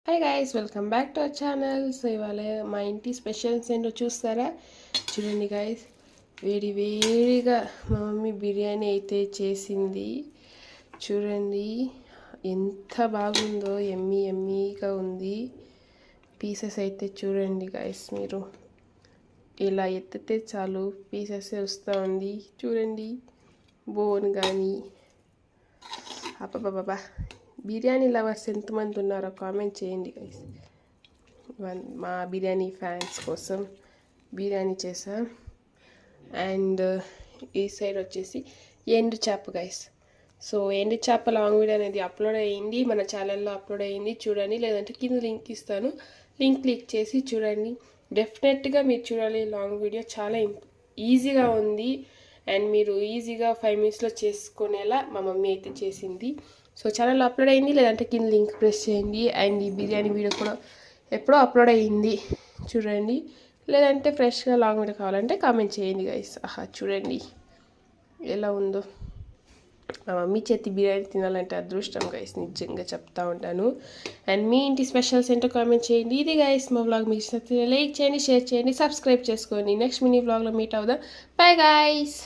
Hi guys, welcome back to our channel. So ఇవాళ మా ఇంటి స్పెషల్స్ ఏంటో చూస్తారా? చూడండి గైస్, వేడి వేడిగా మా మమ్మీ బిర్యానీ అయితే చేసింది. చూడండి ఎంత బాగుందో, ఎమ్మీ ఎమ్మీగా ఉంది. పీసెస్ అయితే చూడండి గైస్, మీరు ఇలా ఎత్తితే చాలు పీసెస్ వస్తూ ఉంది. చూడండి బోన్ కానీ. అబ్బబ్బబ్బా, బిర్యానీ లవర్స్ ఎంతమంది ఉన్నారో కామెంట్ చేయండి గైస్. మా బిర్యానీ ఫ్యాన్స్ కోసం బిర్యానీ చేసాం. అండ్ ఈ సైడ్ వచ్చేసి ఎండు చేప గైస్. సో ఎండు చేప లాంగ్ వీడియో అనేది అప్లోడ్ అయ్యింది, మన ఛానల్లో అప్లోడ్ అయ్యింది. చూడండి, లేదంటే కింద లింక్ ఇస్తాను, లింక్ క్లిక్ చేసి చూడండి. డెఫినెట్గా మీరు చూడాలి. లాంగ్ వీడియో చాలా ఈజీగా ఉంది అండ్ మీరు ఈజీగా 5 minutesలో చేసుకునేలా మా మమ్మీ అయితే చేసింది. సో ఛానల్లో అప్లోడ్ అయింది, లేదంటే కింద లింక్ ప్రెస్ చేయండి. అండ్ ఈ బిర్యానీ వీడియో కూడా ఎప్పుడో అప్లోడ్ అయ్యింది చూడండి, లేదంటే ఫ్రెష్గా లాంగ్ వీడియో కావాలంటే కామెంట్ చేయండి గైస్. చూడండి ఎలా ఉందో. మా మమ్మీ చేతి బిర్యానీ తినాలంటే అదృష్టం గైస్, నిజంగా చెప్తా ఉంటాను. అండ్ మీ ఇంటి స్పెషల్స్ ఏంటో కామెంట్ చేయండి. ఇది గైస్ మా వ్లాగ్, మీకు లైక్ చేయండి, షేర్ చేయండి, సబ్స్క్రైబ్ చేసుకోండి. నెక్స్ట్ మినీ వ్లాగ్లో మీట్ అవుదాం. Bye guys.